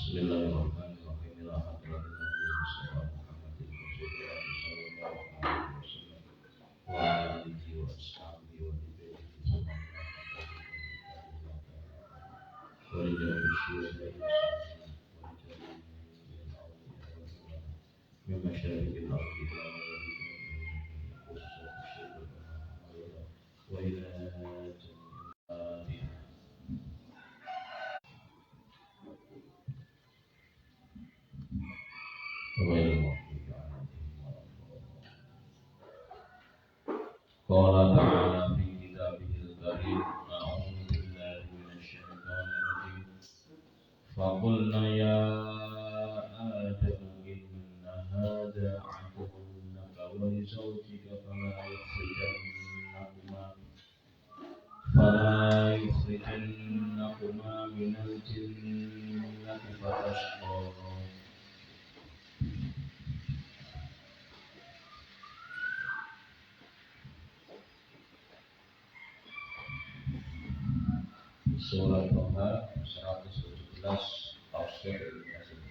Bismillahirrahmanirrahim. Ila hadratin Nabi Mustafa Muhammadin Rasulullah sallallahu alaihi wasallam wa alihi wa ashabihi wa tabi'in wa rijal syuhada wa min masyariqil ardi wa ila Qala ta'ala fi kitabihil karim a'udzu billahi minasyaitonir rajim faqulna ya adamu inna hadha 'aduwwun laka wa li zawjika fala yukhrijannakuma minal jannati fatashqa. Surat Toha 117 Tafsir Ibnu Katsir.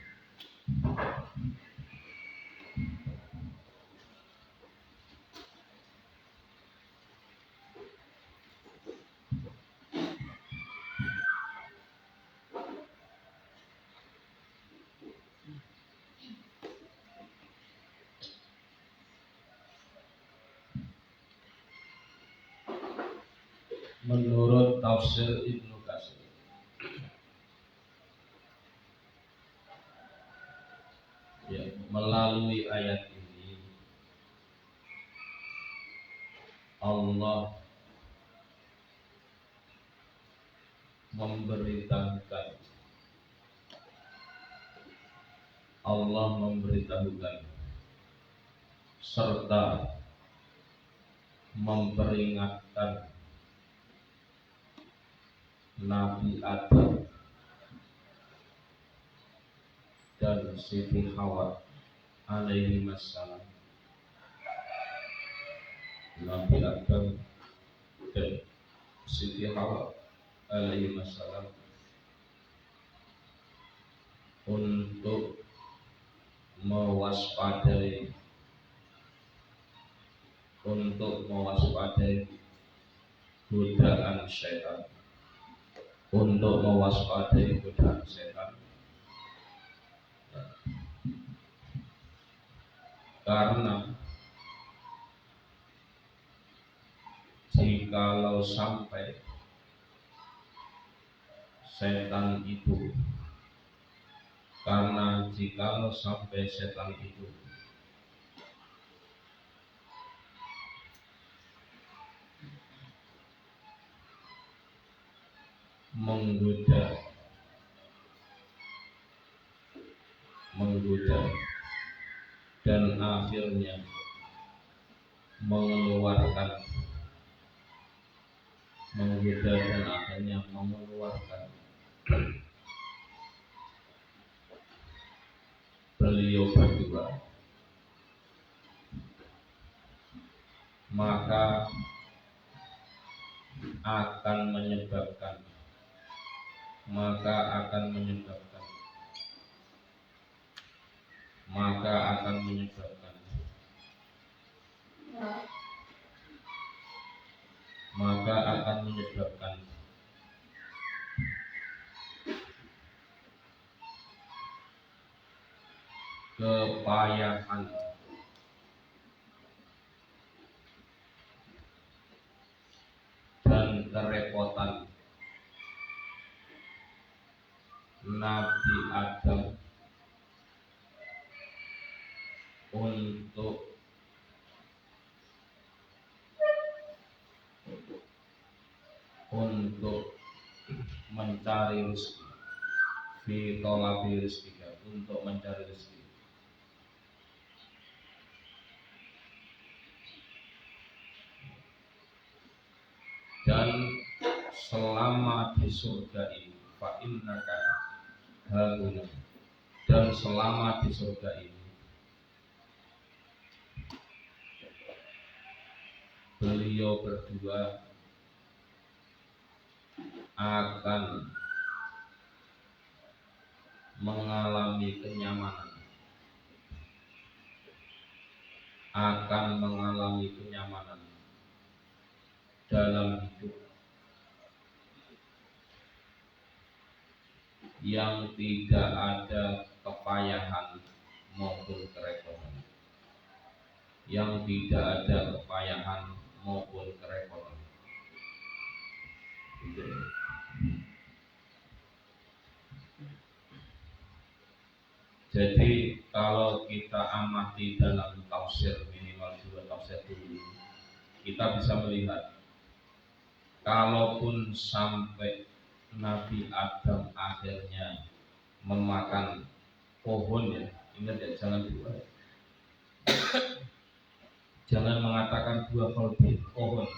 Menurut Tafsir Ibnu Katsir, ya, melalui ayat ini Allah memberitahukan serta memperingatkan Nabi Adam dan Siti Hawa alaihi wassalam, Nabi Adam dan Siti Hawa alaihi wassalam untuk mewaspadai godaan setan, karena jikalau sampai setan itu menggoda dan akhirnya mengeluarkan beliau berdua, maka akan menyebabkan kepayahan dan kerepotan Nabi Adam untuk mencari rezeki, untuk mencari rezeki. Dan selama di surga ini, fa innaka hauna, dan selama di surga ini beliau berdua akan mengalami kenyamanan, akan mengalami kenyamanan dalam hidup yang tidak ada kepayahan maupun kerepotan, yang tidak ada kepayahan maupun kerepotan. Jadi kalau kita amati dalam tafsir, minimal 2 tafsir dulu, kita bisa melihat kalaupun sampai Nabi Adam akhirnya memakan pohon, ya ingat ya, jangan mengatakan buah khuldi, pohon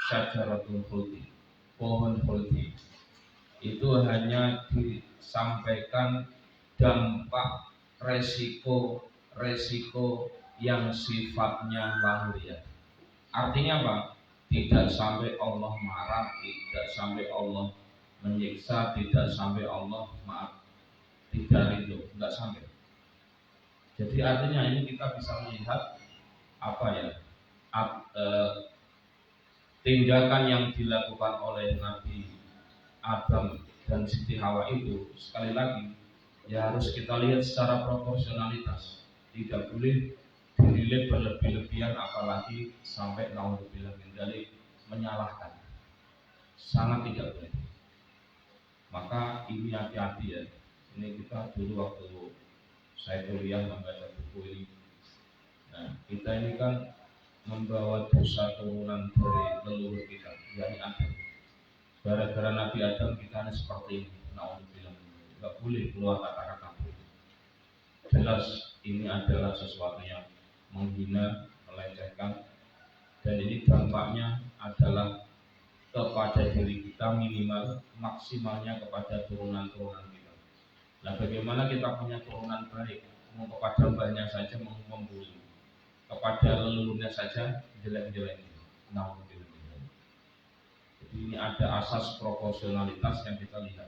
syajaratul khuldi, pohon khuldi. Itu hanya disampaikan dampak resiko yang sifatnya lahiriah. Artinya apa? Tidak sampai Allah marah, tidak sampai Allah menyiksa, tidak sampai Allah tidak ridho, tidak sampai. Jadi artinya ini kita bisa melihat apa ya? Tindakan yang dilakukan oleh Nabi Adam dan Siti Hawa itu, sekali lagi ya harus kita lihat secara proporsionalitas. Tidak boleh dinilai berlebih-lebihan, apalagi sampai naudzubillah min dzalik menyalahkan. Sangat tidak boleh. Maka ini hati-hati ya. Ini kita dulu waktu saya kuliah membaca buku ini. Nah, kita ini kan membawa dosa turunan dari leluhur kita, yakni Adam. Gara-gara Nabi Adam kita ini seperti ini. Naudzubillah, nggak boleh keluar kata-kata buruk. Jelas ini adalah sesuatu yang menghina, melecehkan, dan ini dampaknya adalah kepada diri kita, minimal maksimalnya kepada turunan-turunan kita. Nah, bagaimana kita punya turunan baik, mau kepada mbahnya saja membuli, kepada leluhurnya saja jelek-jelek. Nah, jadi ini ada asas proporsionalitas yang kita lihat.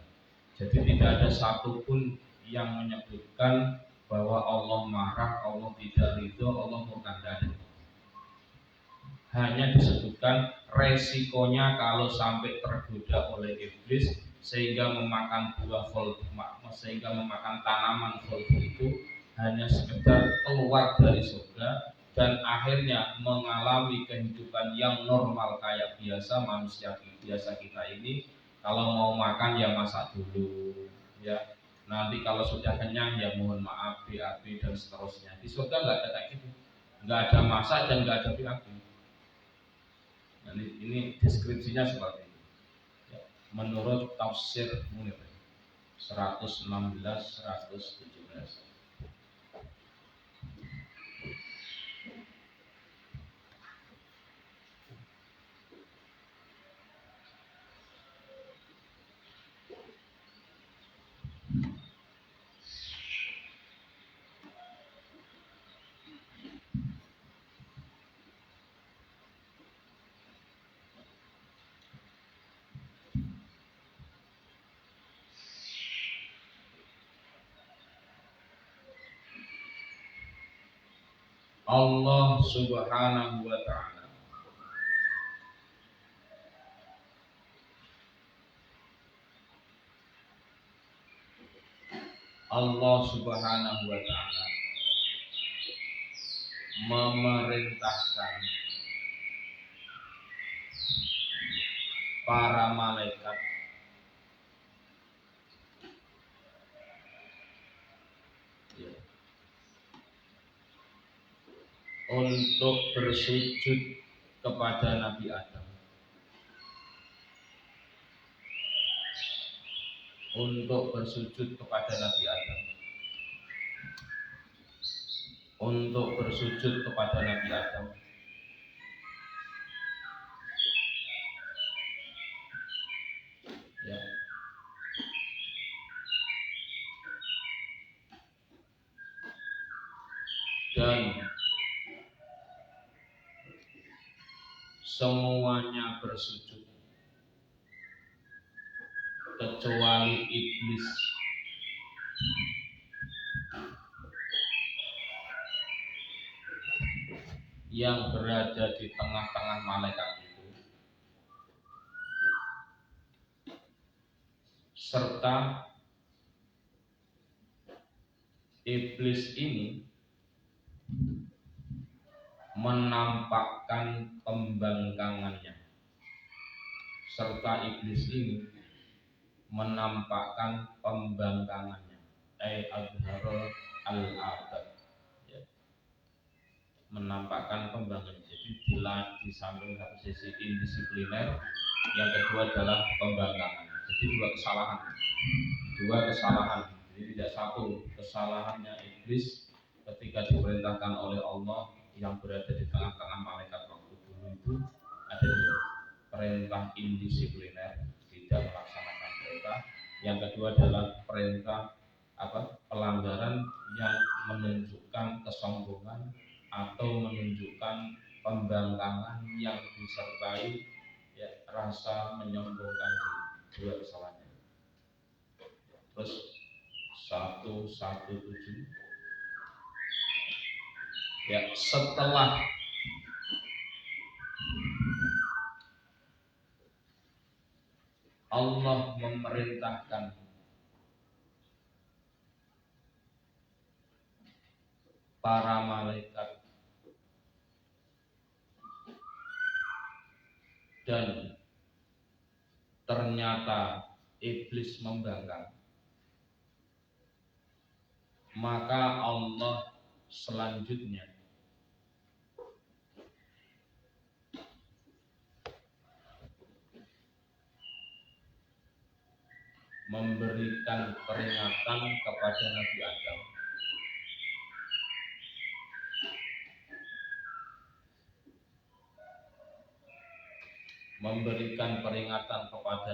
Jadi tidak ada satupun yang menyebutkan bahwa Allah marah, Allah tidak ridho, Allah murka. Hanya disebutkan resikonya kalau sampai tergoda oleh iblis sehingga memakan buah khuldi, sehingga memakan tanaman khuldi itu, hanya sekedar keluar dari surga dan akhirnya mengalami kehidupan yang normal kayak biasa manusia biasa kita ini. Kalau mau makan ya masak dulu, ya nanti kalau sudah kenyang ya mohon maaf BAB dan seterusnya. Di surga nggak ada kayak gitu, nggak ada masak dan nggak ada BAB. Nah, ini deskripsinya seperti ini ya, menurut tafsir Munir 116-117. Allah Subhanahu wa ta'ala Allah Subhanahu wa ta'ala memerintahkan para malaikat ya, untuk bersujud kepada Nabi Adam, untuk bersujud kepada Nabi Adam, untuk bersujud kepada Nabi Adam. Ya. Dan semuanya bersujud kecuali iblis. yang berada di tengah-tengah malaikat itu, serta iblis ini menampakkan pembangkangannya, serta iblis ini menampakkan pembangkangannya, adharul al-abad, ya, menampakkan pembangkangan. Jadi di samping satu sisi indisipliner, yang kedua adalah pembangkangan. Jadi dua kesalahan. Jadi tidak satu kesalahannya iblis ketika diperintahkan oleh Allah yang berada di tengah-tengah malaikat waktu dulu itu ada dua. Perintah indisipliner, tidak melaksanakan perintah. Yang kedua adalah perintah pelanggaran yang menunjukkan kesombongan atau menunjukkan pembangkangan yang disertai rasa menyombongkan diri. Dua kesalahannya. Terus 117 ya, setelah Allah memerintahkan para malaikat dan ternyata iblis membangkang, maka Allah selanjutnya memberikan peringatan kepada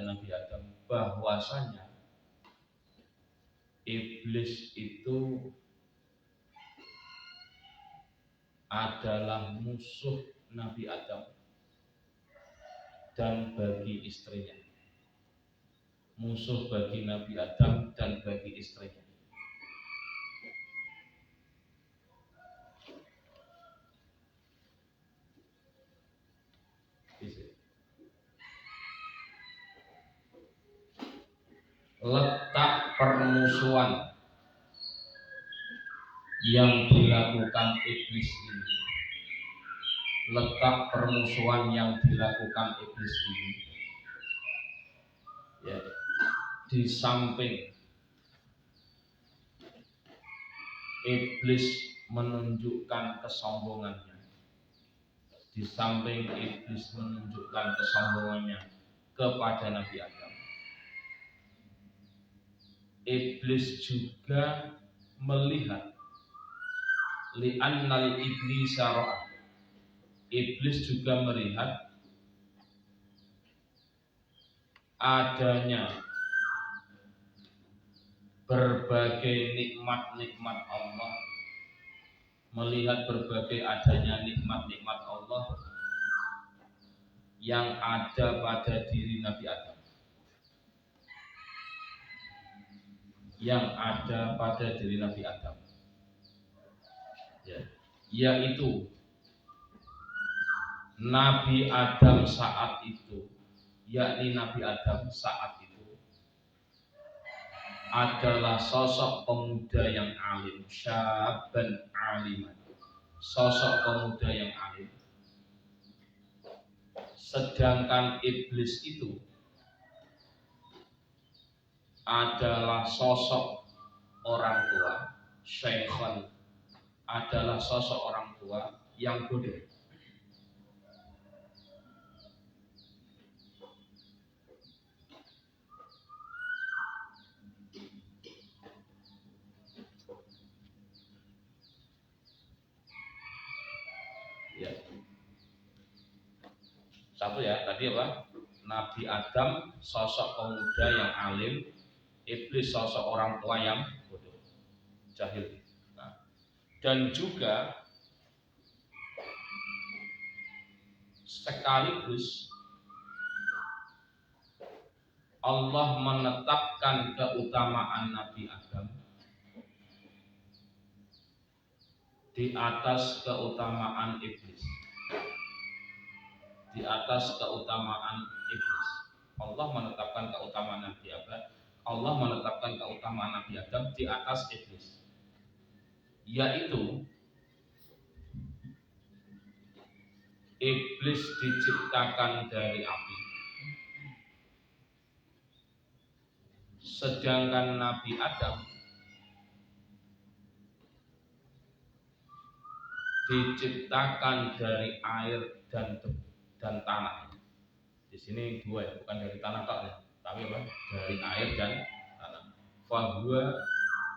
Nabi Adam bahwasanya iblis itu adalah musuh Nabi Adam dan bagi istrinya. Musuh bagi Nabi Adam dan bagi istrinya. Letak permusuhan yang dilakukan iblis ini, ya, di samping iblis menunjukkan kesombongannya, kepada Nabi Adam, iblis juga melihat li'annal iblisa ra'a, iblis juga melihat adanya berbagai nikmat-nikmat Allah, yang ada pada diri Nabi Adam, ya, yaitu Nabi Adam saat itu adalah sosok pemuda yang alim, syabban aliman, sosok pemuda yang alim. Sedangkan iblis itu adalah sosok orang tua, syaikhon, adalah sosok orang tua yang bodoh. Ya. Satu ya, tadi apa? Nabi Adam sosok pemuda yang alim, iblis sosok orang tua yang bodoh, jahil. Nah, dan juga sekaligus Allah menetapkan keutamaan Nabi Adam di atas keutamaan iblis. Di atas keutamaan iblis. Allah menetapkan keutamaan Nabi Adam. Allah menetapkan keutamaan Nabi Adam di atas iblis. Yaitu iblis diciptakan dari api. Sedangkan Nabi Adam diciptakan dari air dan tanah. Di sini dua ya, bukan dari tanah tok ya, tapi apa? Dari air dan tanah.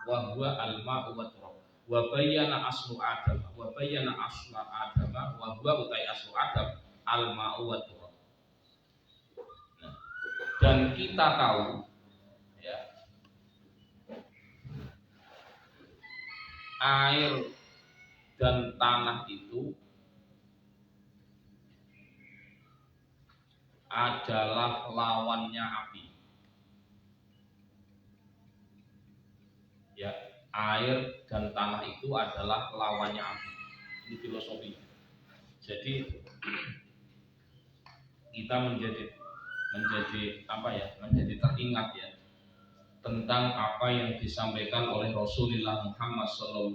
Wahwa al-ma'u wa turab. Wa bayyana aslu Adam, wa bayyana asla Adam, wa huwa utai aslu Adam al-ma'u wa turab. Nah, dan kita tahu ya, air dan tanah itu adalah lawannya api. Ya, air dan tanah itu adalah lawannya api. Ini filosofi. Jadi kita menjadi apa ya? Menjadi teringat ya tentang apa yang disampaikan oleh Rasulullah Muhammad SAW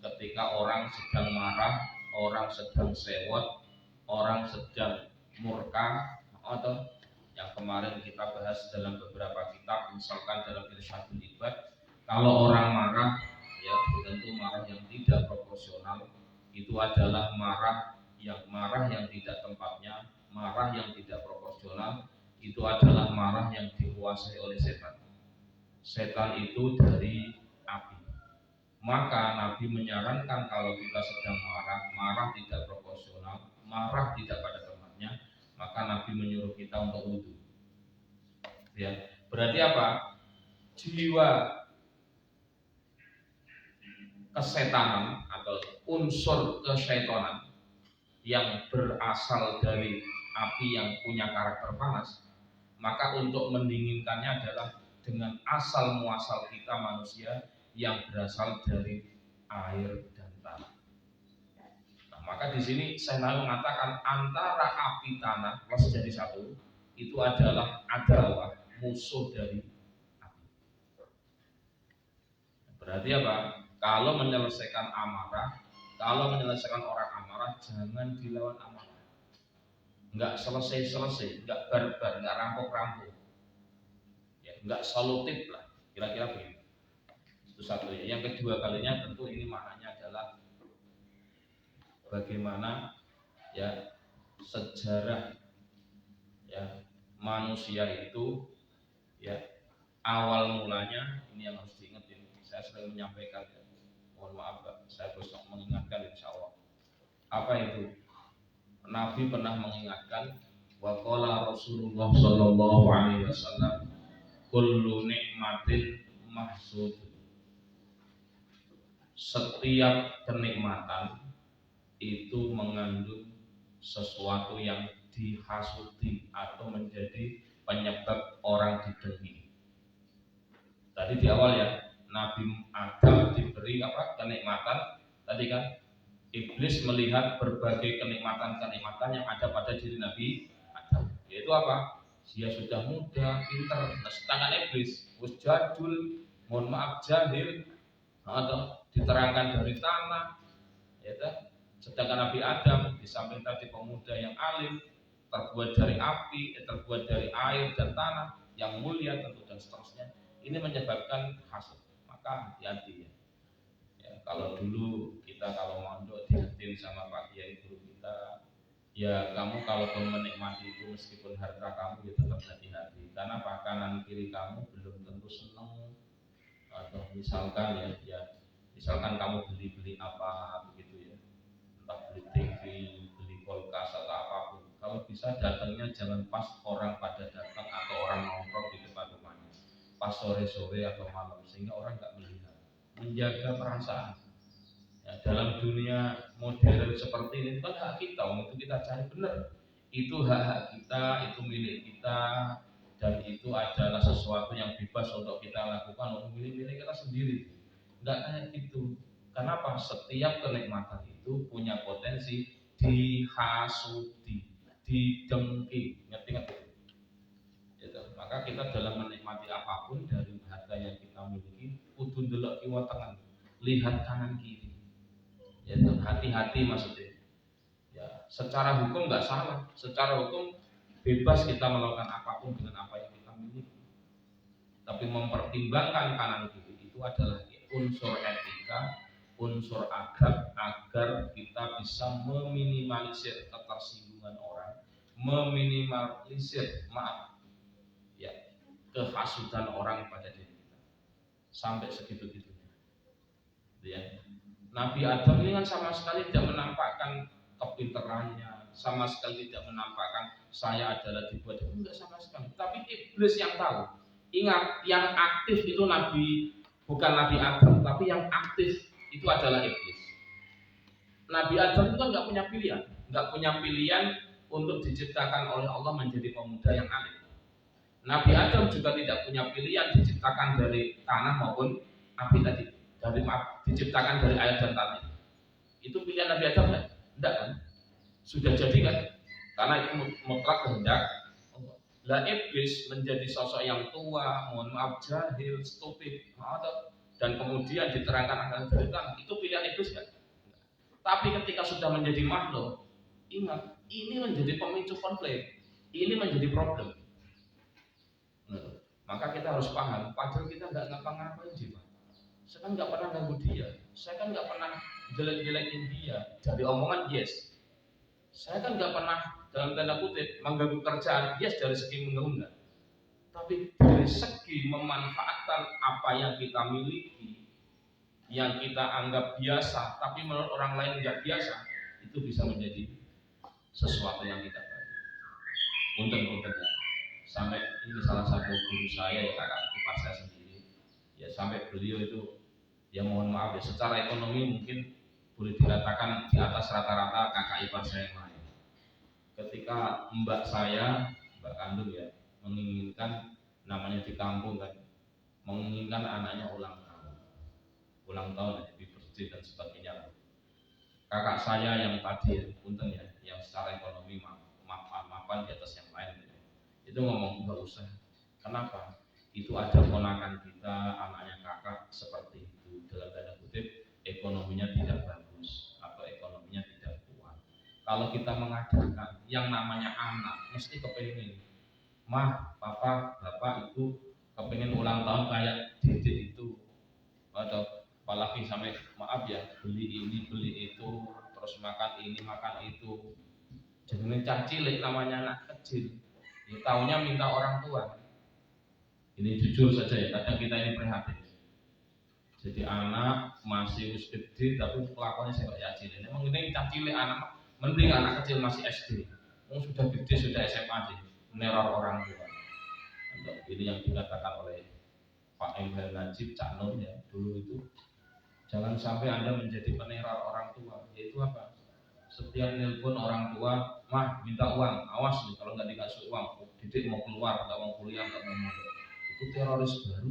ketika orang sedang marah, orang sedang sewot, orang sedang murka, atau yang kemarin kita bahas dalam beberapa kitab, misalkan dalam Irsyadul Ibad, kalau orang marah, ya tentu marah yang tidak proporsional, itu adalah marah yang tidak tempatnya, marah yang tidak proporsional, itu adalah marah yang dikuasai oleh setan. Setan itu dari api. Maka Nabi menyarankan kalau kita sedang marah tidak proporsional, marah tidak pada tempatnya, maka Nabi menyuruh kita untuk wudhu. Ya, berarti apa? Jiwa kesetanan atau unsur kesyaitan yang berasal dari api yang punya karakter panas, maka untuk mendinginkannya adalah dengan asal muasal kita manusia yang berasal dari air dan tanah. Nah, maka di sini saya mengatakan antara api tanah plus jadi satu itu adalah musuh dari api. Berarti apa? Kalau menyelesaikan amarah, kalau menyelesaikan orang amarah, jangan dilawan amarah. Enggak selesai, enggak barbar, enggak rampok-rampok. Ya, enggak solutif lah, kira-kira begitu. Itu satu ya. Yang kedua kalinya tentu ini maknanya adalah bagaimana ya sejarah ya manusia itu ya awal mulanya ini yang harus diingetin. Saya sering menyampaikan ya. Mohon maaf Pak, saya besok mengingatkan insya Allah. Apa itu? Nabi pernah mengingatkan wa qala Rasulullah sallallahu alaihi wasallam kullu nikmatin mahsud. Setiap kenikmatan itu mengandung sesuatu yang dihasuti atau menjadi penyebab orang didengki. Tadi di awal ya, Nabi Adam diberi apa? Kenikmatan. Tadi kan iblis melihat berbagai kenikmatan-kenikmatan yang ada pada diri Nabi Adam. Yaitu apa? Dia sudah muda, pintar. Nah, sedangkan iblis jadul, mohon maaf jahil, atau diterangkan dari tanah, ya kan? Sedangkan Nabi Adam di samping tadi pemuda yang alim, terbuat dari api, terbuat dari air dan tanah yang mulia tentu dan seterusnya. Ini menyebabkan hasad. Maka hati-hati ya. Ya, kalau dulu kita kalau mondok diingetin sama Pak Kiai guru kita, ya kamu kalau menikmati itu meskipun harta kamu ya tetap hati-hati. Karena kanan kiri kamu belum tentu senang. Atau misalkan misalkan kamu beli apa begitu ya, entah beli TV, beli kulkas atau apapun. Kalau bisa datangnya jangan pas orang pada datang atau orang nongkrong di depan rumahnya, pas sore-sore atau malam sehingga orang nggak melihat. Menjaga perasaan. Ya, dalam dunia modern seperti ini kan hak kita, untuk kita cari benar. Itu hak kita, itu milik kita, dan itu adalah sesuatu yang bebas untuk kita lakukan, untuk milik kita sendiri. Enggak kayak gitu. Kenapa? Setiap kenikmatan itu punya potensi dihasuti, didengki, ngerti? Gitu. Maka kita dalam menikmati apapun dari harta yang kita miliki, kudu ndelok kiwa tengen, lihat kanan kiri. Gitu. Hati-hati maksudnya. Ya, secara hukum nggak salah, secara hukum bebas kita melakukan apapun dengan apa yang kita miliki. Tapi mempertimbangkan kanan kiri itu adalah unsur etika, unsur adab agar kita bisa meminimalisir ketersinggungan orang, meminimalisir ya kehasutan orang pada diri kita sampai segitu-gitunya. Ya. Nabi Adam ini kan sama sekali tidak menampakkan kepintarannya, sama sekali tidak menampakkan saya adalah dibuat, enggak sama sekali. Tapi iblis yang tahu. Ingat, yang aktif itu bukan Nabi Adam, tapi yang aktif itu adalah iblis. Nabi Adam itu kan nggak punya pilihan untuk diciptakan oleh Allah menjadi pemuda yang alim. Nabi Adam juga tidak punya pilihan diciptakan dari tanah maupun api tadi, diciptakan dari air dan tanah. Itu pilihan Nabi Adam kan? Enggak kan? Sudah jadi kan? Karena itu mutlak kehendak. Lah iblis menjadi sosok yang tua, mohon maaf jahil, stupid, dan kemudian diterangkan akan dari tanah. Itu pilihan iblis kan? Tapi ketika sudah menjadi makhluk, ingat, ini menjadi pemicu konflik, ini menjadi problem. Maka kita harus paham, padahal kita nggak ngapa-ngapain sih Pak. Saya kan nggak pernah ganggu dia, saya kan nggak pernah jelek-jelekin dia. Dari omongan yes, saya kan nggak pernah dalam tanda kutip mengganggu kerjaan yes dari segi mengganggu, tapi dari segi memanfaatkan apa yang kita miliki, yang kita anggap biasa, tapi menurut orang lain nggak biasa, itu bisa menjadi sesuatu yang kita bagi. Untung-untung ya. Sampai ini salah satu guru saya ya kakak ipar saya sendiri, ya sampai beliau itu ya mohon maaf ya secara ekonomi mungkin boleh dikatakan di atas rata-rata kakak ipar saya yang lain. Ketika mbak kandung ya menginginkan, namanya di kampung kan, menginginkan anaknya ulang tahun di birthday dan sebagainya. Kakak saya yang tadi untung ya, yang secara ekonomi mapan di atas yang lain gitu. Itu ngomong nggak usah. Kenapa? Itu ada ponakan kita, anaknya kakak seperti itu, dalam tanda kutip ekonominya tidak bagus atau ekonominya tidak kuat. Kalau kita mengadakan yang namanya anak, mesti kepingin, mah, papa, bapak, ibu kepingin ulang tahun kayak dede itu, atau apalagi sampai maaf ya beli ini beli itu, terus makan ini makan itu, jadi cacilik namanya anak kecil, ya taunya minta orang tua. Ini jujur saja ya, kadang kita ini prihatin. Jadi anak masih gede tapi kelakuannya kayak cilik. Memang ini cacilik anak. Mending anak kecil masih SD, sudah gede sudah SMA sih, meneror orang tua. Ini yang dikatakan oleh Pak Emil Najib Cak Nur ya dulu itu, jangan sampai Anda menjadi peneror orang tua. Yaitu apa? Setiap nelpon orang tua, mah minta uang, awas nih kalau nggak dikasih uang, didik mau keluar, nggak mau kuliah, nggak mau masuk. Itu teroris baru.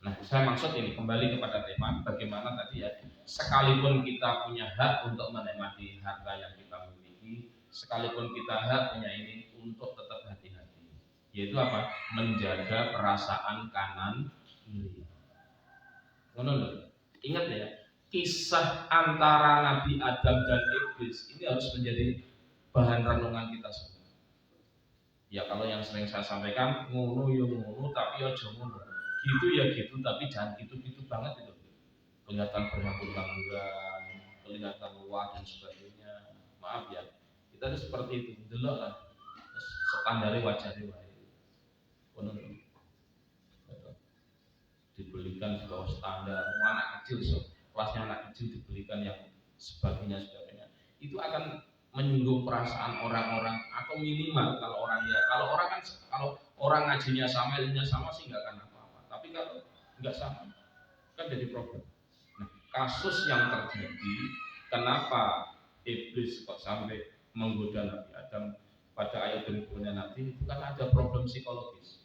Nah, saya maksud ini kembali kepada tema bagaimana tadi ya, sekalipun kita punya hak untuk menikmati harta yang kita miliki, sekalipun kita hak punya ini untuk tetap hati-hati. Yaitu apa? Menjaga perasaan kanan kiri. Ingat ya, kisah antara Nabi Adam dan iblis ini harus menjadi bahan renungan kita semua. Ya kalau yang sering saya sampaikan, ngono ya ngono tapi aja ngono. Gitu ya gitu, tapi jangan gitu-gitu banget itu. Kelihatan berhamburan, kelihatan luas dan sebagainya. Maaf ya, kita itu seperti itu. Delok lah, standar wajahnya wae. Dibelikan di bawah standar, anak kecil, kelasnya anak kecil dibelikan yang sebagainya. Itu akan menyinggung perasaan orang-orang atau minimal kalau orang ngajinya sama, ilmunya sama sih nggak akan apa-apa. Tapi kalau nggak sama kan jadi problem. Nah, kasus yang terjadi, kenapa iblis kok sampai menggoda Nabi Adam pada ayat berikutnya nanti, itu kan ada problem psikologis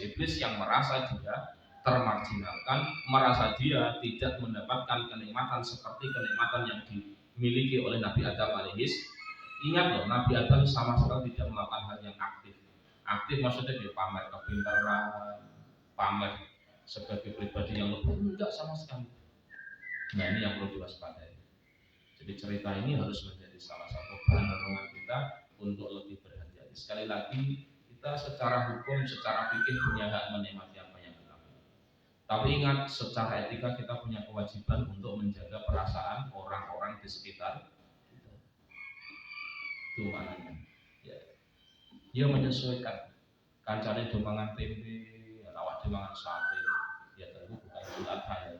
iblis yang merasa dia termarginalkan, merasa dia tidak mendapatkan kenikmatan seperti kenikmatan yang dimiliki oleh Nabi Adam alaihis. Ingat loh, Nabi Adam sama sekali tidak melakukan hal yang aktif. Aktif maksudnya dia pamer kepintaran, pamer sebagai pribadi yang lebih, enggak sama sekali. Nah, ini yang perlu diwaspadai. Jadi cerita ini harus menjadi salah satu bahan renungan kita untuk lebih berhati-hati. Sekali lagi, kita secara hukum, secara fikih punya hak menikmati apa yang kita miliki. Tapi ingat, secara etika kita punya kewajiban untuk menjaga perasaan orang-orang di sekitar kita. Itu maknanya. Ya menyesuaikan. Kancane do mangan tempe, awak dhewe mangan sate. Ya tentu bukan bulat ya.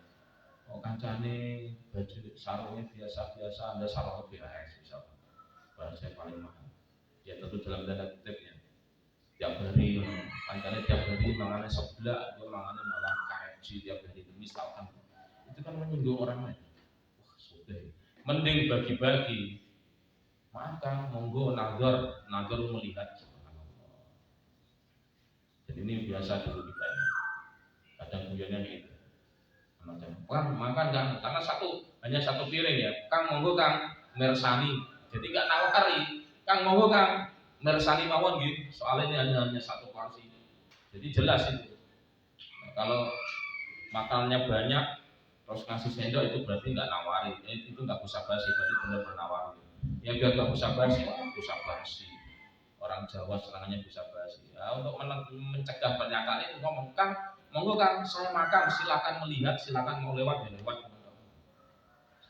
Oh kancane baju sarungnya biasa-biasa, Anda sarung BHS misalnya. Bahan saya paling mahal. Ya tentu dalam tanda kutip ya. Tiap hari, kancane tiap hari mangannya sebelah, dia mangannya malah KFC tiap hari itu misalkan. Itu kan menyinggung orang lain. Wah sudah. Mending bagi-bagi. Maaf Kang, monggo nazar melihat. Jadi ini biasa dulu kita ini. Kadang guyonnya gitu. Kang makan Kang, karena hanya satu piring ya. Kang monggo Kang mersani. Jadi nggak nawari. Kang monggo Kang mersani mawon gitu. Soalnya ini hanya satu porsi. Jadi jelas itu. Nah, kalau makanannya banyak terus ngasih sendok itu berarti nggak nawari. Itu nggak usah basi, berarti benar-benar nawari. Ya biar nggak usah basi, usah basi. Orang Jawa serangannya bisa basi. Ya, untuk mencegah penyakit itu ngomong Kang, monggo Kang, saya makan, silakan melihat, silakan mau lewat ya lewat.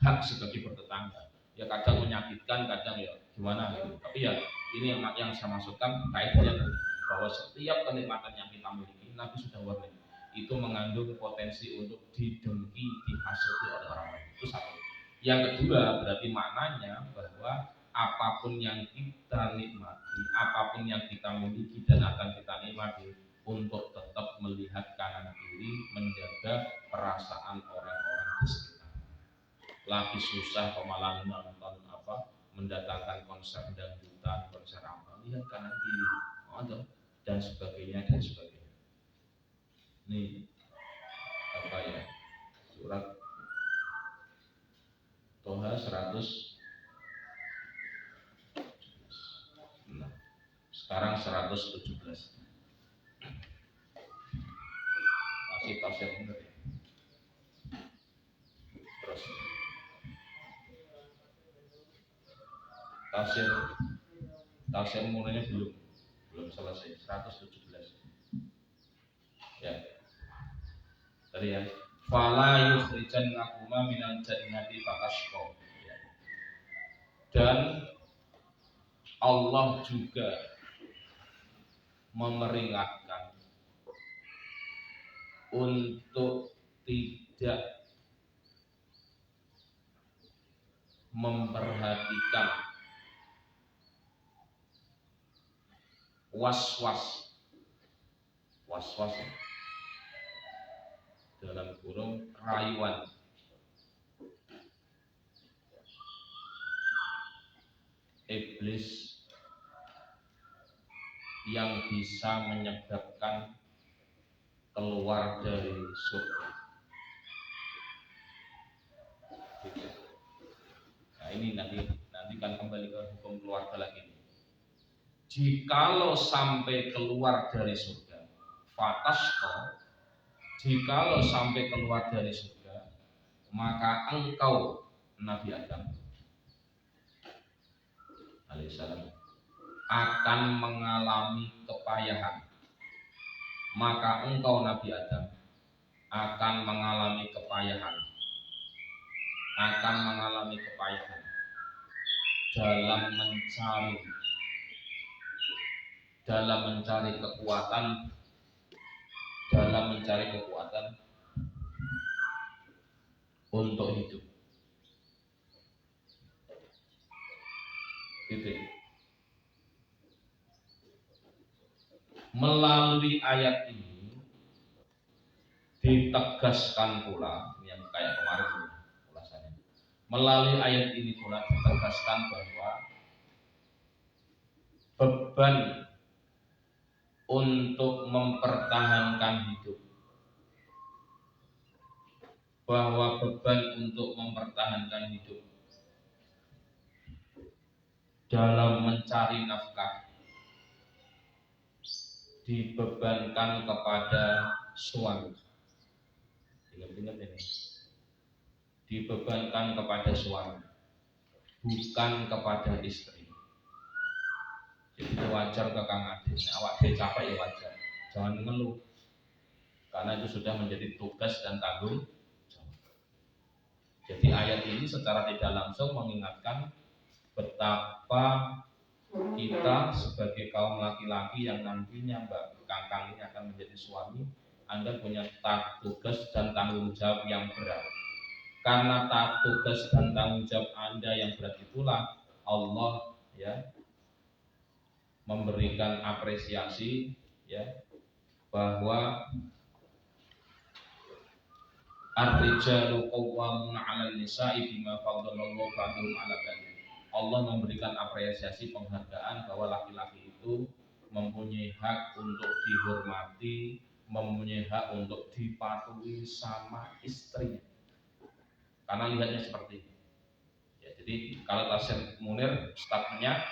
Hak sebagai bertetangga. Ya kadang menyakitkan, kadang ya gimana gitu. Tapi ya ini yang saya maksudkan kaidahnya bahwa setiap kenikmatan yang kita miliki, Nabi sudah warning, itu mengandung potensi untuk didengki, dihasuti oleh orang lain. Itu satu. Yang kedua berarti maknanya bahwa apapun yang kita nikmati, apapun yang kita miliki dan akan kita nikmati, untuk tetap melihat kanan kiri, menjaga perasaan orang-orang di sekitar. Lagi susah kok malah nonton mendatangkan konser dangdutan, konser apa, lihat kanan kiri, dan sebagainya dan sebagainya. Ini apa ya? Surat Toha 100. Sekarang 117. Masih tafsir benar ya. Terus tafsir mulanya belum selesai. 117. Ya. Tadi ya. Fala yukhrijannakuma minal jannati fatashqa. Ya. Dan Allah juga memperingatkan untuk tidak memperhatikan was-was dalam kurung rayuan iblis yang bisa menyebabkan keluar dari surga. Nah ini nanti kan kembali ke hukum keluarga lagi. Jikalau sampai keluar dari surga, fatashqa, jikalau sampai keluar dari surga, maka engkau Nabi Adam alaihissalam akan mengalami kepayahan. Maka engkau Nabi Adam akan mengalami kepayahan. dalam mencari kekuatan untuk hidup. Gitu. Melalui ayat ini ditegaskan pula, yang kayak kemarin ulasannya. Melalui ayat ini pula ditegaskan bahwa beban untuk mempertahankan hidup, bahwa beban untuk mempertahankan hidup dalam mencari nafkah dibebankan kepada suami. Ingat-ingat ini, dibebankan kepada suami, bukan kepada istri. Jadi wajar ke Kang Adin, awak dia capek ya wajar, jangan mengeluh, karena itu sudah menjadi tugas dan tanggung jawab. Jadi ayat ini secara tidak langsung mengingatkan betapa kita sebagai kaum laki-laki yang nantinya Mbak Kang ini akan menjadi suami, Anda punya tugas dan tanggung jawab yang berat. Karena tugas dan tanggung jawab Anda yang berat itulah Allah ya memberikan apresiasi ya bahwa ar-rijalu qawwamuna 'alan nisa'i bima faddalallahu ba'dahum 'ala ba'd. Allah memberikan apresiasi penghargaan bahwa laki-laki itu mempunyai hak untuk dihormati, mempunyai hak untuk dipatuhi sama istrinya. Karena lihatnya seperti ini. Ya, jadi kalau tafsir Munir statementnya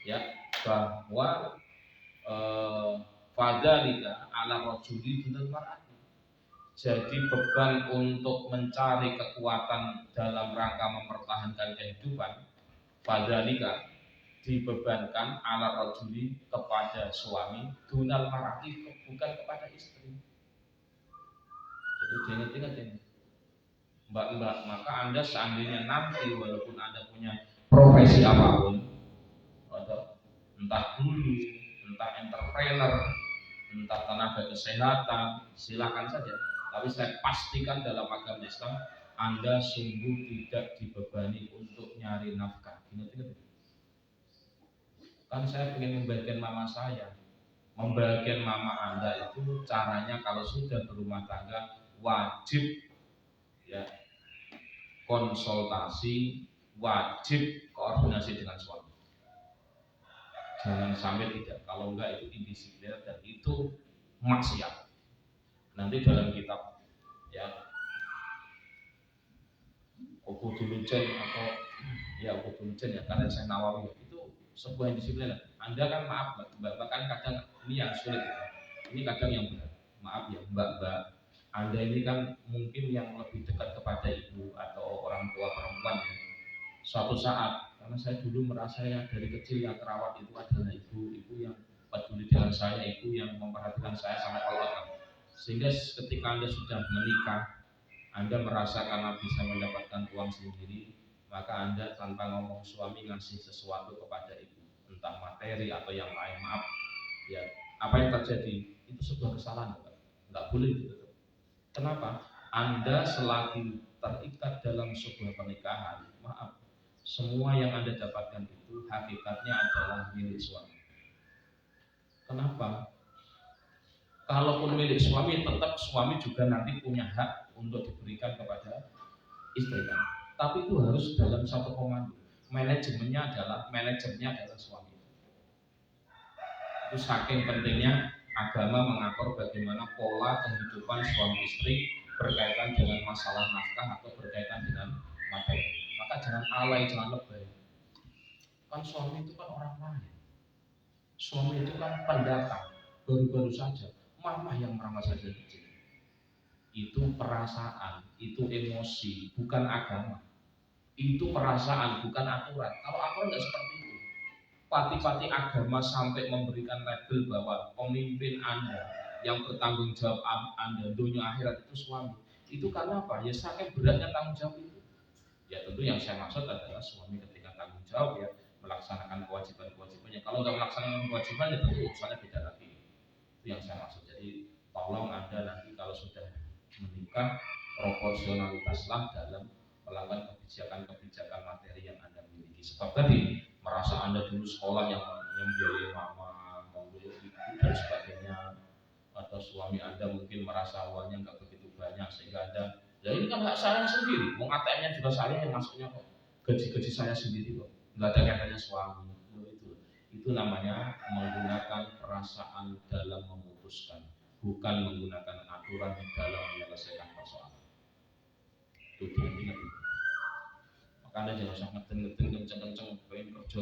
ya bahwa fadzalika 'ala rajuli dunal mar'ati. Jadi beban untuk mencari kekuatan dalam rangka mempertahankan kehidupan fadzalika dibebankan 'ala rajuli kepada suami dunal mar'ati bukan kepada istri. Jadi diingat-ingat ini. Mbak-mbak, maka Anda seandainya nanti walaupun Anda punya profesi apapun, entah guru, entah entrepreneur, entah tenaga kesehatan, silakan saja. Tapi saya pastikan dalam agama Islam Anda sungguh tidak dibebani untuk nyari nafkah. Ingat-ingat. Kan saya ingin membagian mama saya. Membagian mama Anda itu caranya kalau sudah berumah tangga wajib ya konsultasi, wajib koordinasi dengan suami. Jangan sampai tidak, kalau enggak itu indisipliner dan itu maksiat. Nanti dalam kitab ya Ukudulujen atau ya Ukudulujen ya karena saya Nawawi itu sebuah indisipliner. Anda kan maaf mbak, kan kadang ini yang sulit ya. Ini kadang yang benar. Maaf ya mbak, Anda ini kan mungkin yang lebih dekat kepada ibu atau orang tua perempuan ya. Suatu saat, karena saya dulu merasa ya dari kecil yang terawat itu adalah ibu yang peduli dengan saya, ibu yang memperhatikan saya sampai Allah. Sehingga ketika Anda sudah menikah, Anda merasa karena bisa mendapatkan uang sendiri, maka Anda tanpa ngomong suami ngasih sesuatu kepada ibu, entah materi atau yang lain. Maaf, ya apa yang terjadi itu sebuah kesalahan, nggak boleh gitu. Kenapa? Anda selagi terikat dalam sebuah pernikahan, maaf, semua yang Anda dapatkan itu hakikatnya adalah milik suami. Kenapa? Kalaupun milik suami, tetap suami juga nanti punya hak untuk diberikan kepada istrinya. Tapi itu harus dalam satu komando. Manajemennya adalah suami. Itu saking pentingnya agama mengatur bagaimana pola kehidupan suami istri berkaitan dengan masalah nafkah atau berkaitan dengan materi. Maka jangan alay, jangan lebay. Kan suami itu kan orang lain. Suami itu kan pendatang, baru-baru saja. Mama yang merawat saja kecil. Itu perasaan, itu emosi, bukan agama. Itu perasaan, bukan aturan. Kalau aturan nggak seperti itu. Pati-pati agama sampai memberikan label bahwa pemimpin Anda yang bertanggung jawab Anda dunia akhirat itu suami. Itu karena apa? Ya saking beratnya tanggung jawab itu. Ya tentu yang saya maksud adalah suami ketika tanggung jawab ya melaksanakan kewajiban-kewajibannya. Kalau nggak melaksanakan kewajiban ya tentu urusannya beda lagi. Itu yang saya maksud. Jadi tolong Anda nanti kalau sudah menikah proporsionalitaslah dalam melakukan kebijakan-kebijakan materi yang Anda miliki. Sebab tadi merasa Anda dulu sekolah yang membiayai mama, membiayai ibu dan sebagainya, atau suami Anda mungkin merasa uangnya nggak begitu banyak sehingga Anda ya ini kan hak saya sendiri, mau ATM-nya juga saya yang masuknya kok, gaji saya sendiri kok, nggak ada kaitannya suami. Itu namanya menggunakan perasaan dalam memutuskan, bukan menggunakan aturan dalam menyelesaikan persoalan. Itu diingat. Makanya jangan usah ngeden-ngeden kenceng-kenceng pengen kerja.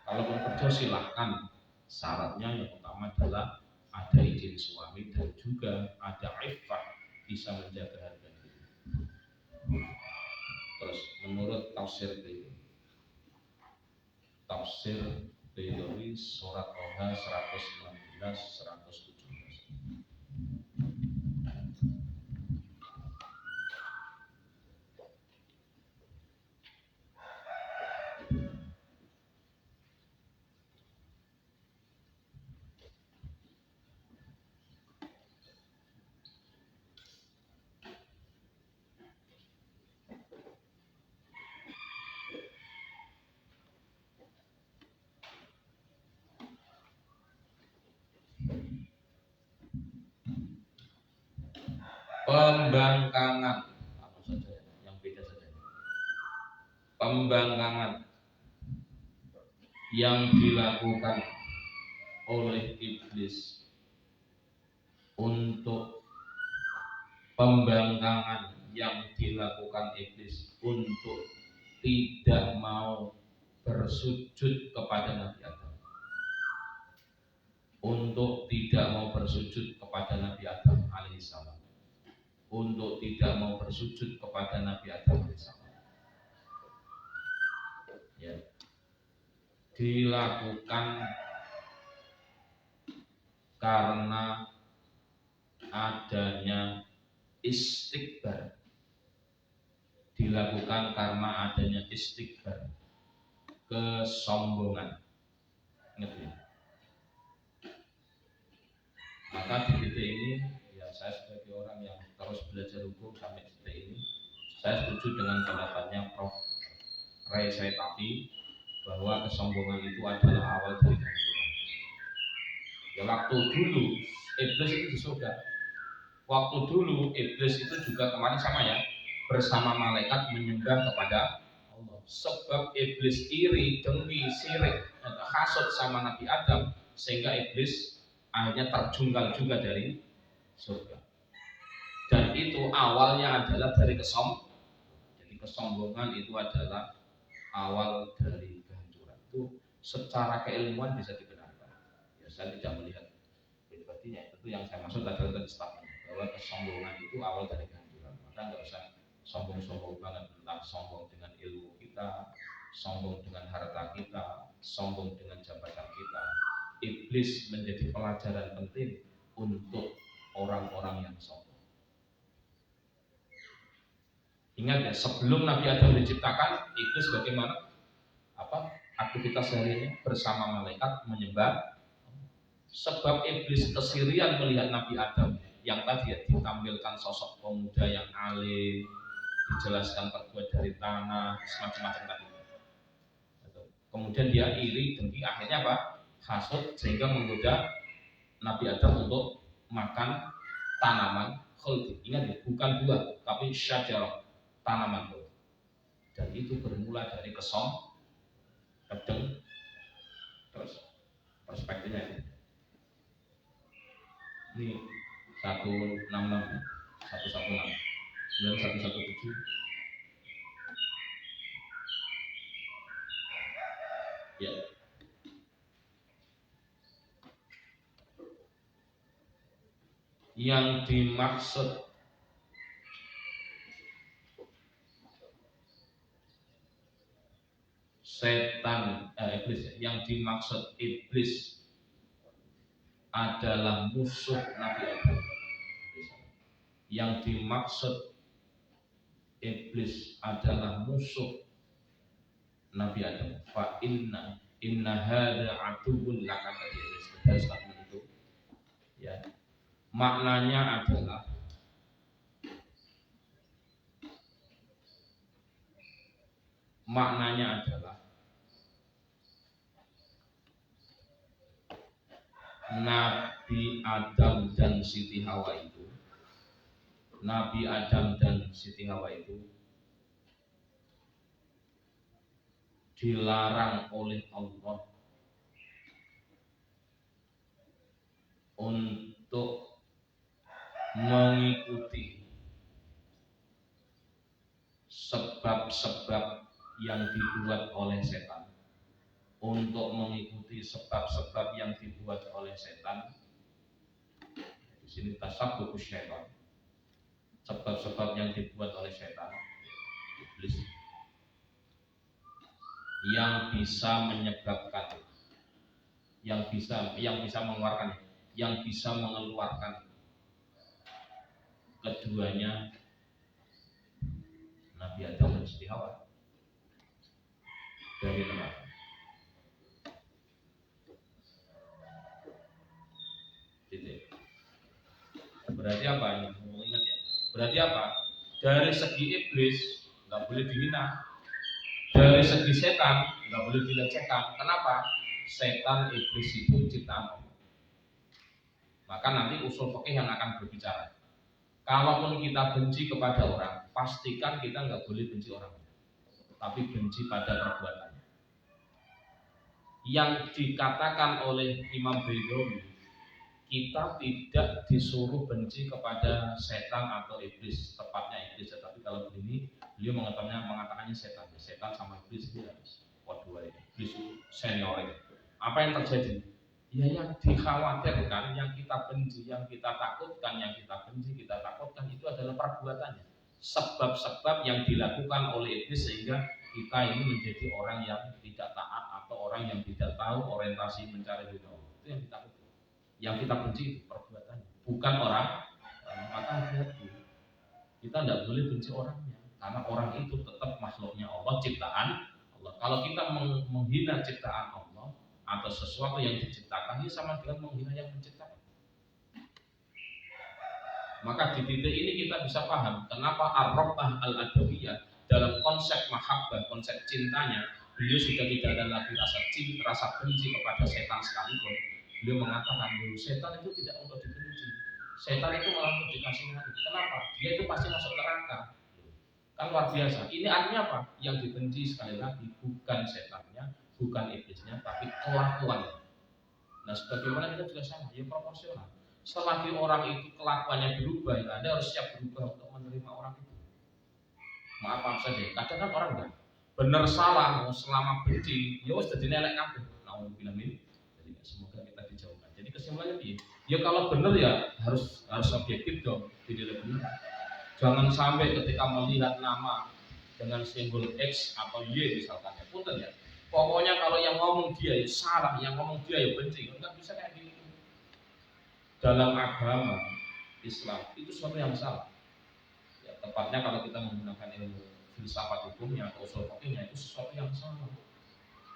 Kalau mau kerja silahkan, syaratnya yang utama adalah ada izin suami dan juga ada iffah, bisa menjaga harga diri. Terus menurut tafsir Baidawi surat Toha 116 117. Pembangkangan apa saja yang beda saja. Pembangkangan yang dilakukan oleh iblis untuk tidak mau bersujud kepada Nabi Adam. Untuk tidak mau bersujud kepada Nabi Adam alaihissalam. Untuk tidak mau bersujud kepada Nabi Adam alaihissalam. Ya. Dilakukan karena adanya istikbar. Dilakukan karena adanya istikbar, kesombongan. Ingat ya? Maka di titik ini, ya saya sebagai orang yang terus belajar hukum sampai detik ini, saya setuju dengan pendapatnya Prof. Ray Saitapi bahwa kesombongan itu adalah awal dari kehancuran. Ya waktu dulu iblis itu di surga. Waktu dulu iblis itu juga kemarin sama ya, bersama malaikat menyembah kepada Allah. Sebab iblis iri, dengki, sirik, hasud sama Nabi Adam, sehingga iblis akhirnya terjungkal juga dari surga. Dan itu awalnya adalah dari kesombongan. Jadi kesombongan itu adalah awal dari kehancuran. Itu secara keilmuan bisa dibenarkan. Ya, saya tidak melihat pribadinya. Itu yang saya maksud adalah statement bahwa kesombongan itu awal dari kehancuran. Maka nggak usah sombong-sombong banget, tentang sombong dengan ilmu kita, sombong dengan harta kita, sombong dengan jabatan kita. Iblis menjadi pelajaran penting untuk orang-orang yang sombong. Ingat ya, sebelum Nabi Adam diciptakan, iblis bagaimana? Aktivitas sehari-harinya bersama malaikat menyembah. Sebab iblis kesirian melihat Nabi Adam yang tadi ya, ditampilkan sosok pemuda yang alim, dijelaskan terbuat dari tanah, semacam-macam tadi. Kemudian dia iri, dengki, akhirnya apa? Hasud, sehingga menggoda Nabi Adam untuk makan tanaman khuldi. Ingat ya, bukan buah, tapi syajarah, tanaman khuldi. Dan itu bermula dari kedeng. Terus perspektifnya ini 166 116 9117. Ya. Yang dimaksud iblis ya. Yang dimaksud iblis adalah musuh Nabi Adam. Yang dimaksud iblis adalah musuh Nabi Adam. Fa inna hadza aduwwun laka itu. Ya. Maknanya adalah Nabi Adam dan Siti Hawa itu dilarang oleh Allah untuk mengikuti sebab-sebab yang dibuat oleh setan, untuk mengikuti sebab-sebab yang dibuat oleh setan. Di sini tasabbuqus syaitan, sebab-sebab yang dibuat oleh setan, iblis, yang bisa menyebabkan, yang bisa mengeluarkan, yang bisa mengeluarkan keduanya, Nabi Adam dan Siti Hawa, dari neraka. Berarti apa ini? Mau ingat ya? Berarti apa? Dari segi iblis nggak boleh dihina, dari segi setan nggak boleh dilecehkan. Kenapa? Setan iblis itu ciptaan Allah. Maka nanti usul fikih yang akan berbicara. Kalaupun kita benci kepada orang, pastikan kita nggak boleh benci orang, tapi benci pada perbuatannya. Yang dikatakan oleh Imam Baidawi, kita tidak disuruh benci kepada setan atau iblis, tepatnya iblis. Tetapi kalau begini, beliau mengatakannya setan sama iblis itu waduh, iblis senior. Apa yang terjadi? Ya, yang dikhawatirkan, yang kita benci, yang kita takutkan, kita takutkan itu adalah perbuatannya, sebab-sebab yang dilakukan oleh iblis sehingga kita ini menjadi orang yang tidak taat atau orang yang tidak tahu orientasi mencari ridho Allah. Itu yang ditakutkan. Yang kita benci itu perbuatannya, bukan orang. Maka hati-hati, kita tidak boleh benci orangnya, karena orang itu tetap makhluknya Allah, ciptaan Allah. Kalau kita menghina ciptaan Allah atau sesuatu yang diciptakan, ini sama dengan menghina yang menciptakan. Maka di titik ini kita bisa paham kenapa Ar-Rabbah Al-Adawiyah dalam konsep mahabbah, konsep cintanya, beliau sudah tidak ada lagi rasa cinta, rasa benci kepada setan sekalipun. Beliau mengatakan bahwa setan itu tidak untuk dibenci, setan itu malah untuk dikasihani. Kenapa? Dia itu pasti masuk neraka. Kan luar biasa. Ini artinya apa? Yang dibenci sekali lagi bukan setannya, bukan iblisnya, tapi kelakuannya. Nah, sebagaimana kita juga sama, ya proporsional. Selagi orang itu kelakuannya berubah, ya Anda harus siap berubah untuk menerima orang itu. Maaf saja, kadang kan orang enggak benar salah, selama benci, ya wis dadi elek kabeh. Nauzubillah min. Jadi semoga kita dijauhkan. Jadi kesimpulannya piye? Ya kalau benar ya harus objektif dong, tidak benar. Jangan sampai ketika melihat nama dengan simbol X atau Y misalkan, ya punten ya. Pokoknya kalau yang ngomong dia ya salah, yang ngomong dia ya benci, enggak bisa kayak gitu. Dalam agama Islam itu sesuatu yang salah. Ya, tepatnya kalau kita menggunakan ilmu filsafat hukumnya atau usul fikihnya, itu sesuatu yang salah.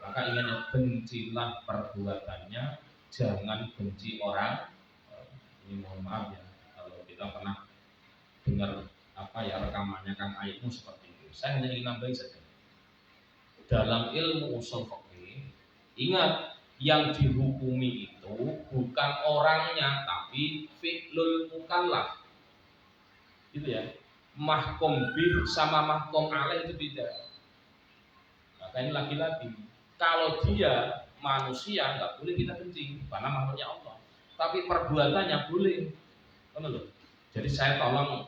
Maka ingatnya, bencilah perbuatannya, jangan benci orang. Ini mohon maaf ya, kalau kita pernah dengar rekamannya Kang Aibmu seperti itu. Saya hanya ingin nambahin saja. Dalam ilmu usul fikih, ingat, yang dihukumi itu bukan orangnya, tapi fi'lul mukallaf. Gitu ya. Mahkum bih sama mahkum alaih itu beda. Maka ini lagi-lagi, kalau dia manusia nggak boleh kita benci karena makhluknya Allah. Tapi perbuatannya boleh. Benar. Jadi saya tolong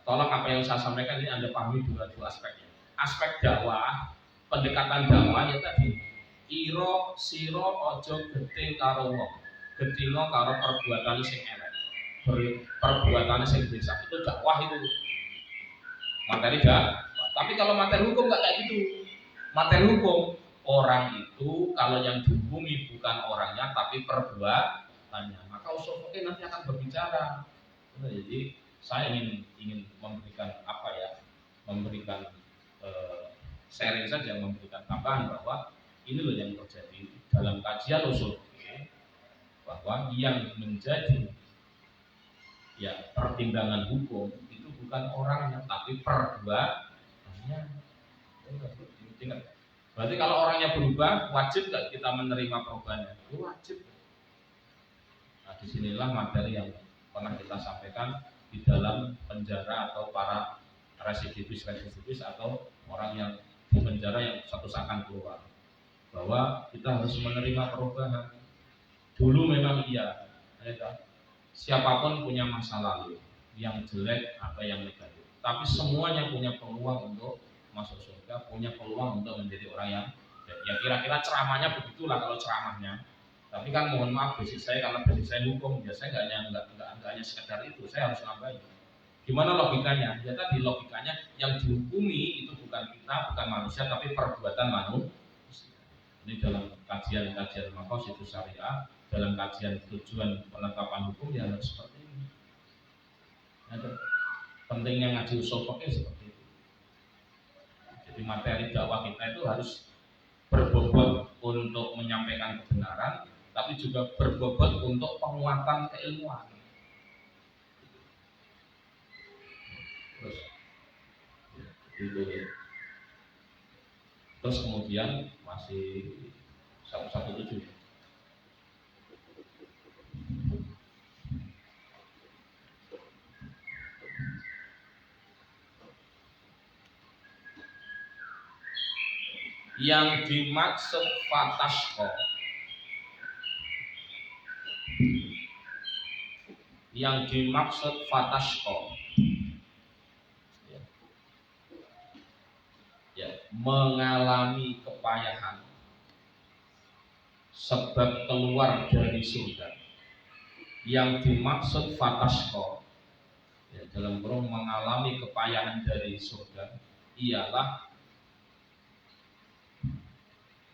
apa yang saya sampaikan ini Anda pahami dua aspeknya. Aspek dakwah, pendekatan dakwah ya tadi, iro siro ojo geting karo wong, getingo karo perbuatan sing elek, perbuatan sing dosa, itu dakwah itu materi dakwah. Tapi kalau materi hukum nggak kayak gitu. Materi hukum, orang itu kalau yang dihukumi bukan orangnya tapi perbuatannya, maka usul fikih nanti akan berbicara. Jadi saya ingin memberikan sharing saja, memberikan tambahan bahwa ini loh yang terjadi dalam kajian usul fikih, bahwa yang menjadi ya pertimbangan hukum itu bukan orangnya tapi perbuatannya. Berarti kalau orangnya berubah, wajib nggak kita menerima perubahannya? Wajib. Nah, disinilah materi yang pernah kita sampaikan di dalam penjara atau para residivis atau orang yang di penjara yang suatu saat akan keluar, bahwa kita harus menerima perubahan. Dulu memang iya, siapapun punya masa lalu yang jelek atau yang negatif, tapi semuanya punya peluang untuk masuk surga, punya peluang untuk menjadi orang yang ya kira-kira ceramahnya begitulah kalau ceramahnya. Tapi kan mohon maaf, basic saya karena basic saya hukum, ya saya nggak hanya sekedar itu, saya harus nambahin. Gimana logikanya? Ya tadi logikanya yang dihukumi itu bukan kita, bukan manusia, tapi perbuatan manusia. Ini dalam kajian-kajian maqasidus syariah, dalam kajian tujuan penetapan hukum ya harus seperti ini. Ada pentingnya ngaji usul fikih seperti itu. Jadi materi dakwah kita itu harus berbobot untuk menyampaikan kebenaran, tapi juga berbobot untuk penguatan keilmuan. Terus itu ya. Terus kemudian masih 117 yang dimaksud fatashko, yang dimaksud fatashko ya, mengalami kepayahan sebab keluar dari surga. Yang dimaksud fatashko ya, dalam kurung mengalami kepayahan dari surga ialah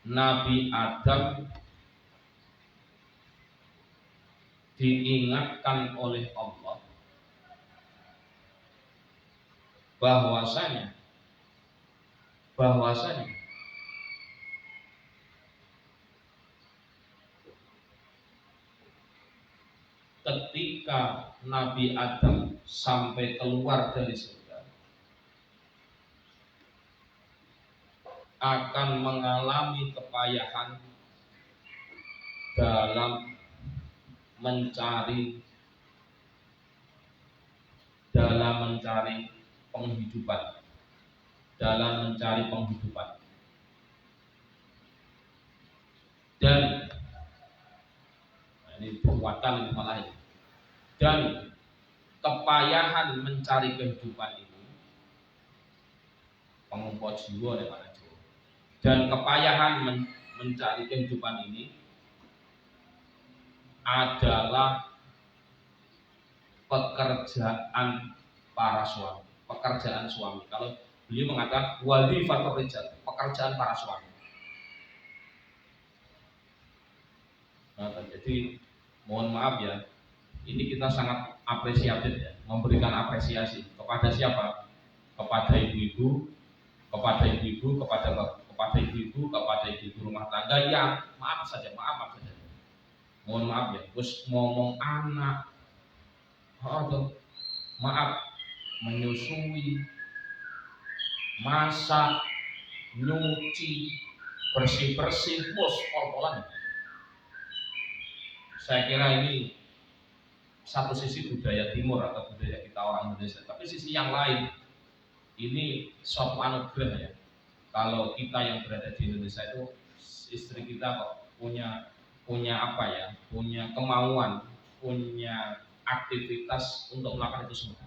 Nabi Adam diingatkan oleh Allah bahwasanya ketika Nabi Adam sampai keluar dari surga akan mengalami kepayahan dalam mencari penghidupan, dan ini perbuatan yang malah ini, dan kepayahan mencari kehidupan ini pengumpul jiwa daripada jiwa, dan kepayahan mencari kehidupan ini adalah pekerjaan para suami, pekerjaan suami. Kalau beliau mengatakan wadhifatul rijal, pekerjaan para suami. Nah, jadi mohon maaf ya, ini kita sangat apresiatif ya, memberikan apresiasi kepada siapa? Kepada ibu-ibu, kepada ibu-ibu rumah tangga yang maaf saja. Mohon maaf ya, terus ngomong anak, maaf, menyusui, masak, nyuci, bersih-bersih, bos, pol-polan. Saya kira ini satu sisi budaya timur atau budaya kita orang Indonesia, tapi sisi yang lain ini suatu anugerah ya. Kalau kita yang berada di Indonesia itu, istri kita kok punya apa ya, punya kemauan, punya aktivitas untuk melakukan itu semua.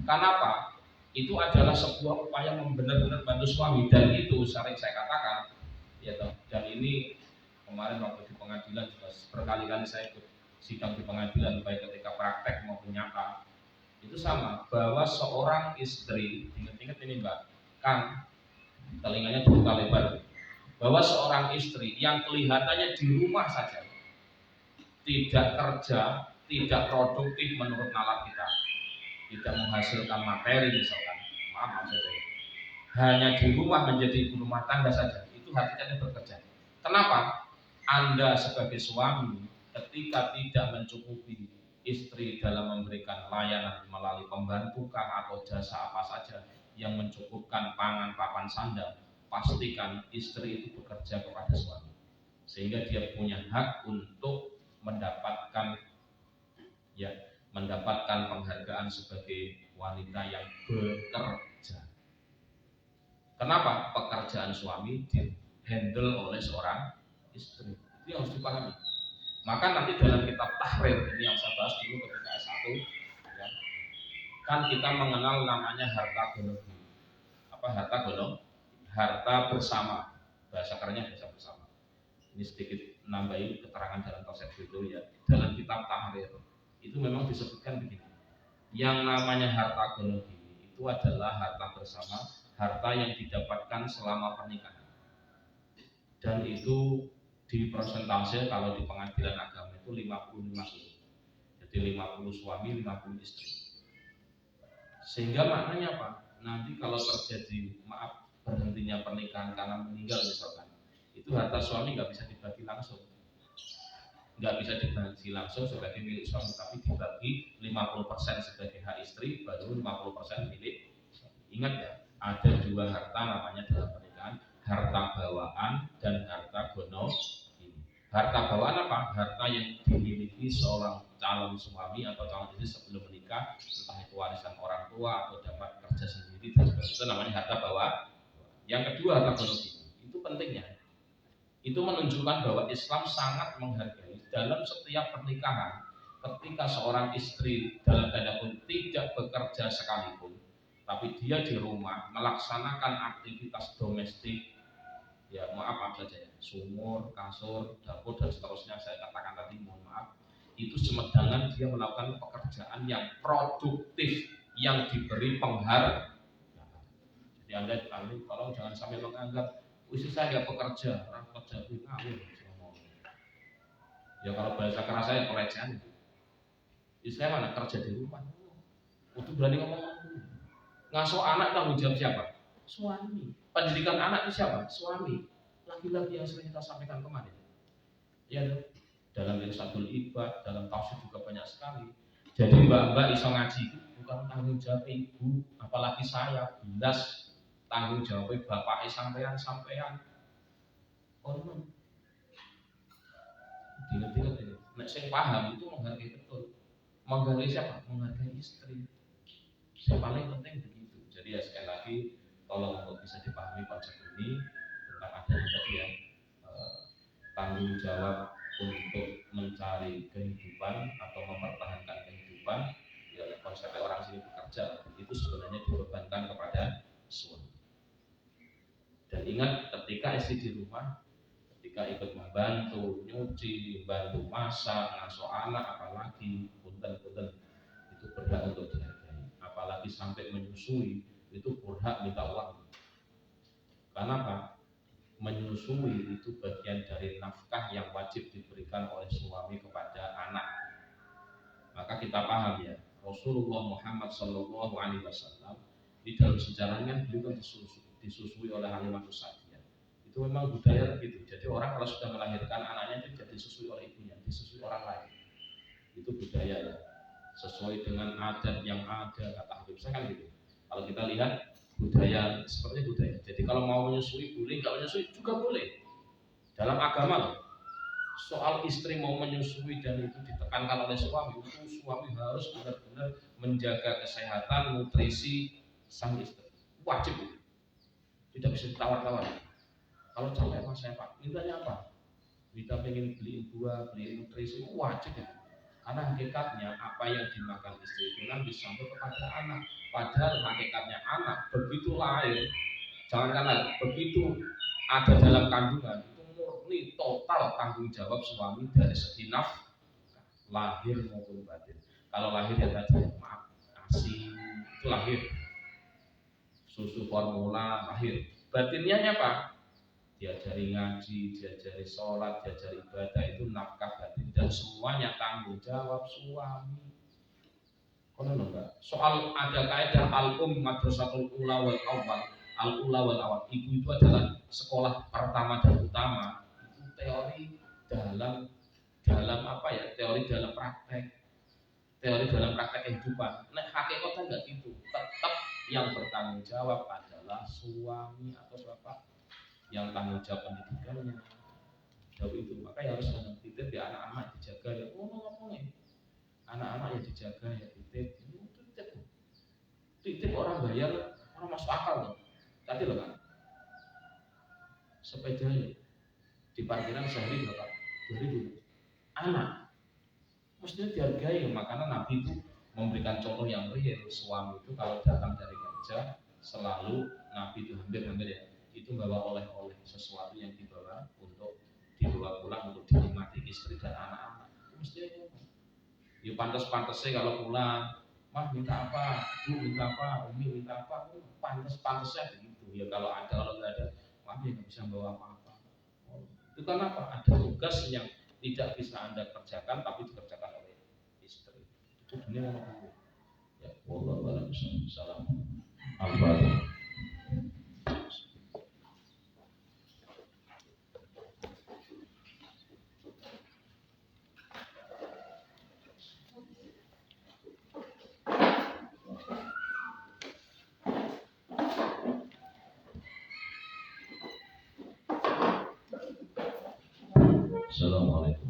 Kenapa? Itu adalah sebuah upaya benar-benar bantu suami, dan itu sering saya katakan ya toh. Dan ini kemarin waktu di pengadilan juga berkali-kali saya ikut sidang di pengadilan, baik ketika praktek maupun nyata, itu sama, bahwa seorang istri, ingat-ingat ini Mbak, kan telinganya dibuka lebar, bahwa seorang istri yang kelihatannya di rumah saja, tidak kerja, tidak produktif menurut nalar kita, tidak menghasilkan materi misalkan, maaf saja, hanya di rumah menjadi ibu rumah tangga saja, itu hakikatnya bekerja. Kenapa? Anda sebagai suami ketika tidak mencukupi istri dalam memberikan layanan melalui pembantukan atau jasa apa saja yang mencukupkan pangan, papan, sandal, pastikan istri itu bekerja kepada suami, sehingga dia punya hak untuk mendapatkan penghargaan sebagai wanita yang bekerja. Kenapa? Pekerjaan suami dihandle oleh seorang istri. Itu harus dipahami. Maka nanti dalam kitab Tahrir ini yang saya bahas dulu ketika S1 ya, kan kita mengenal namanya harta gonogi. Apa harta gonogi? harta bersama, bahasa kerennya harta bersama. Ini sedikit nambahin keterangan dalam konsep itu ya. Dalam kitab Tahrir itu memang disebutkan begini. Yang namanya harta gonogi itu adalah harta bersama, harta yang didapatkan selama pernikahan. Dan itu di persentase kalau di pengadilan agama itu 50-50. Jadi 50 suami, 50 istri. Sehingga maknanya apa? Nanti kalau terjadi berhentinya pernikahan karena meninggal misalkan, itu harta suami nggak bisa dibagi langsung, sebagai milik suami, tapi dibagi 50% sebagai hak istri, baru 50% milik suami. Ingat ya, ada dua harta namanya dalam pernikahan, harta bawaan dan harta gonogi. Harta bawaan apa? Harta yang dimiliki seorang calon suami atau calon istri sebelum menikah, entah itu warisan orang tua atau dapat kerja sendiri dan sebagainya, itu namanya harta bawaan. Yang kedua harta gonogi. Itu pentingnya. Itu menunjukkan bahwa Islam sangat menghargai dalam setiap pernikahan ketika seorang istri dalam tanda kutip tidak bekerja sekalipun, tapi dia di rumah melaksanakan aktivitas domestik, ya maaf saja ya, sumur, kasur, dapur dan seterusnya saya katakan tadi, mohon maaf, itu semedangan dia melakukan pekerjaan yang produktif yang diberi penghargaan. Jadi Anda tolong jangan sampai menganggap istri saya nggak bekerja, orang kerja itu ngawur. Ya kalau bahasa keras saya pelecehan. Istri saya mana kerja di rumah, itu berani ngomong. Ngasuh anak tanggung jawab siapa? Suami. Pendidikan anak itu siapa? Suami. Laki-laki yang sering kita sampaikan kemarin. Ya, dalam Irsyadul Ibad, dalam tafsir juga banyak sekali. Jadi mbak-mbak iso ngaji bukan tanggung jawab ibu, apalagi saya, bilas tanggung jawab bapak sampean. Oh no. Ingat-ingat ini. Nek sing paham itu menghargai betul. Menghargai siapa? Menghargai istri. Yang paling penting begitu. Jadi ya sekali lagi tolong untuk bisa dipahami konsep ini tentang adanya tadi ya tanggung jawab untuk mencari kehidupan atau mempertahankan kehidupan. Ya konsep orang sini bekerja itu sebenarnya dibebankan kepada suami. Dan ingat ketika istri di rumah, ketika ikut membantu nyuci, bantu masak, ngasuh anak, apalagi punten-punten itu berhak untuk dihargai. Apalagi sampai menyusui itu berhak minta uang. Karena apa? Menyusui itu bagian dari nafkah yang wajib diberikan oleh suami kepada anak. Maka kita paham ya, Rasulullah Muhammad SAW di dalam sejarahnya beliau kan disusui oleh Halimatus Sa'diyah. Itu memang budaya begitu. Jadi orang kalau sudah melahirkan anaknya itu jadi disusui oleh ibunya, disusui orang lain. Itu budaya ya. Sesuai dengan adat yang ada, kata Habib saya kan gitu. Kalau kita lihat budaya seperti budaya. Jadi kalau mau menyusui boleh, nggak menyusui juga boleh. Dalam agama loh. Soal istri mau menyusui dan itu ditekankan oleh suami, itu suami harus benar-benar menjaga kesehatan, nutrisi sang istri. Wajib itu. Tidak bisa ditawar-tawar. Kalau capek mas saya pak, mintanya apa? Kita pengen beliin buah, beliin nutrisi, wajib itu. Karena hakikatnya apa yang dimakan istri itu nanti sampai kepada anak. Padahal hakikatnya anak begitu lahir, jangankan begitu ada dalam kandungan itu murni total tanggung jawab suami dari segi nafkah lahir maupun batin. Kalau lahir ya tadi maaf ASI itu lahir, susu formula lahir. Batinnya apa? Diajari ngaji, diajari sholat, diajari ibadah, itu nafkah batin dan semuanya tanggung jawab suami. Konon enggak? Soal ada kaidah madrasatul ula wal awal, al-ula wal awal. Ibu itu adalah sekolah pertama dan utama. Itu teori dalam apa ya? Teori dalam praktek. Teori dalam praktek kehidupan. Nah, hakikatnya enggak gitu. Tetap yang bertanggung jawab adalah suami atau bapak. Yang tanggung jawab pendidikannya. Jauh itu. Maka ya harus menitip ya anak-anak dijaga ya. Ngomong-ngomong anak-anak ya dijaga ya titip orang bayar, orang masuk akal loh. Tadi loh kan sepeda di parkiran sehari berapa? 2.000 anak mestinya dihargai. Makanya Nabi itu memberikan contoh yang real. Suami itu kalau datang dari kerja selalu Nabi itu hampir ya itu bawa oleh-oleh, sesuatu yang dibawa pulang untuk dinikmati istri dan anak-anak. Mestinya ya pantas-pantasnya kalau pulang, mah minta apa, bu minta apa, umi minta apa, pantas-pantasnya begitu. Ya kalau nggak ada, mami nggak bisa bawa apa-apa. Itu kan apa? Ada tugas yang tidak bisa Anda kerjakan tapi dikerjakan oleh istri. Itu dunia orang. Ya, wallahu a'lam bishawab. Al-Fatihah. Assalamualaikum.